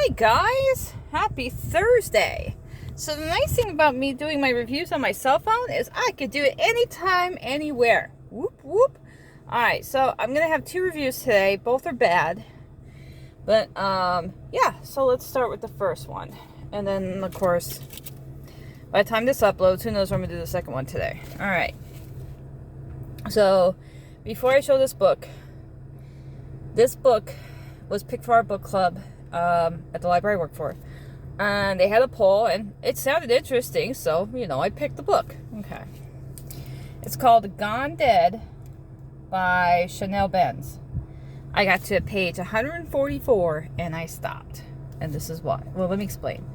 Hi guys, happy Thursday. So the nice thing about me doing my reviews on my cell phone is I could do it anytime, anywhere. Whoop whoop. Alright, so I'm gonna have two reviews today. Both are bad. But yeah, so let's start with the first one. And then of course, by the time this uploads, who knows when I'm gonna do the second one today. Alright. So before I show this book was picked for our book club at the library I work for. And they had a poll, and it sounded interesting, so, I picked the book. Okay. It's called Gone Dead by Chanelle Benz. I got to page 144, and I stopped. And this is why. Well, let me explain.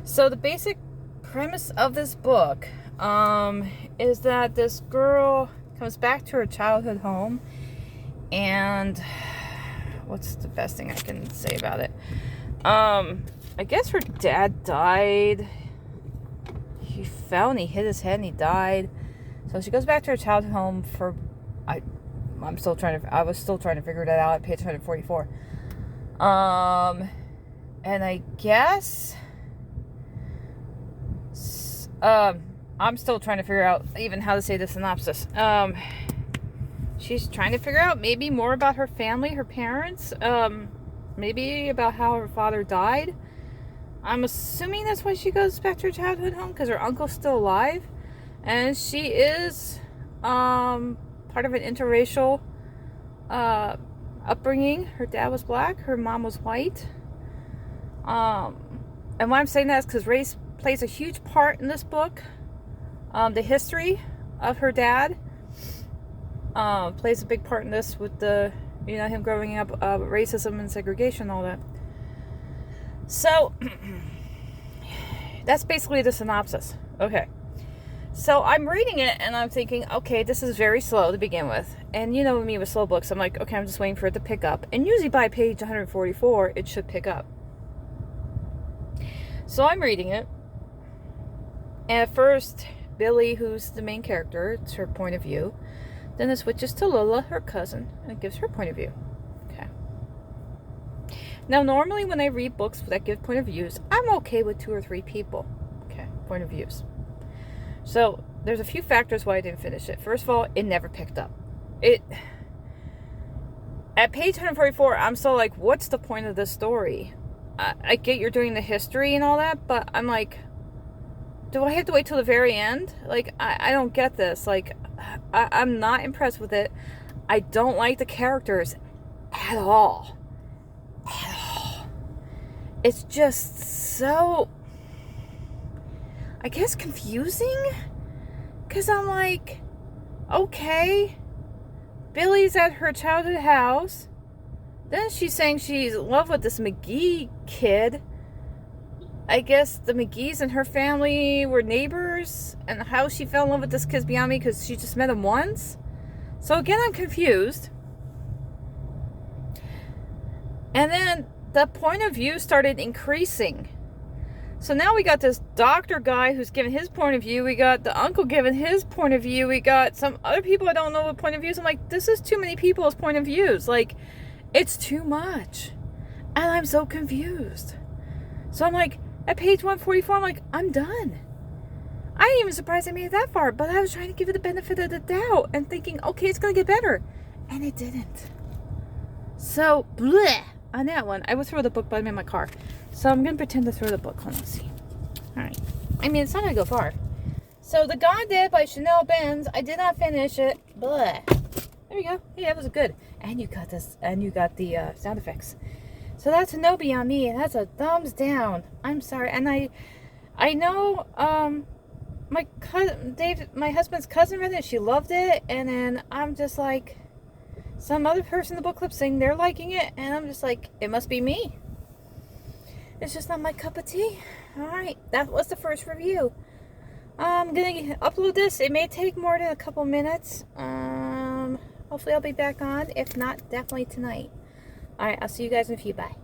So, the basic premise of this book is that this girl comes back to her childhood home, and what's the best thing I can say about it? I guess her dad died. He fell and he hit his head and he died. So she goes back to her childhood home for I was still trying to figure that out at page 144. And I guess I'm still trying to figure out even how to say the synopsis. She's trying to figure out maybe more about her family, her parents, maybe about how her father died. I'm assuming that's why she goes back to her childhood home, because her uncle's still alive. And she is part of an interracial upbringing. Her dad was black, her mom was white. And why I'm saying that is because race plays a huge part in this book. The history of her dad plays a big part in this with the, him growing up, racism and segregation and all that. So, that's basically the synopsis. Okay. So, I'm reading it and I'm thinking, okay, this is very slow to begin with. And me with slow books, I'm like, okay, I'm just waiting for it to pick up. And usually by page 144, it should pick up. So, I'm reading it. And at first, Billy, who's the main character, it's her point of view. Then it switches to Lola, her cousin, and it gives her point of view. Okay. Now, normally when I read books that give point of views, I'm okay with 2 or 3 people. Okay, point of views. So, there's a few factors why I didn't finish it. First of all, it never picked up. At page 144, I'm still like, what's the point of this story? I get you're doing the history and all that, but I'm like, do I have to wait till the very end? Like, I don't get this. Like, I'm not impressed with it. I don't like the characters at all. At all. It's just so, I guess, confusing. Because I'm like, okay, Billy's at her childhood house. Then she's saying she's in love with this McGee kid. I guess the McGees and her family were neighbors, and how she fell in love with this kid's beyond me because she just met him once. So again, I'm confused. And then the point of view started increasing. So now we got this doctor guy who's giving his point of view. We got the uncle giving his point of view. We got some other people I don't know what point of views. I'm like, this is too many people's point of views. Like, it's too much. And I'm so confused. So I'm like, at page 144, I'm like, I'm done. I ain't even surprised I made it that far, but I was trying to give it the benefit of the doubt and thinking, okay, it's going to get better. And it didn't. So, bleh, on that one. I would throw the book, but I'm in my car. So I'm going to pretend to throw the book. Hold on, let's see. All right. I mean, it's not going to go far. So, The Gone Dead by Chanelle Benz. I did not finish it. Bleh. There we go. Hey, that was good. And you got this, and you got the sound effects. So that's a no beyond me, and that's a thumbs down. I'm sorry, and I know my husband's cousin read it. She loved it, and then I'm just like, some other person in the book club saying they're liking it, and I'm just like, it must be me. It's just not my cup of tea. All right, that was the first review. I'm gonna upload this. It may take more than a couple minutes. Hopefully I'll be back on. If not, definitely tonight. Alright, I'll see you guys in a few. Bye.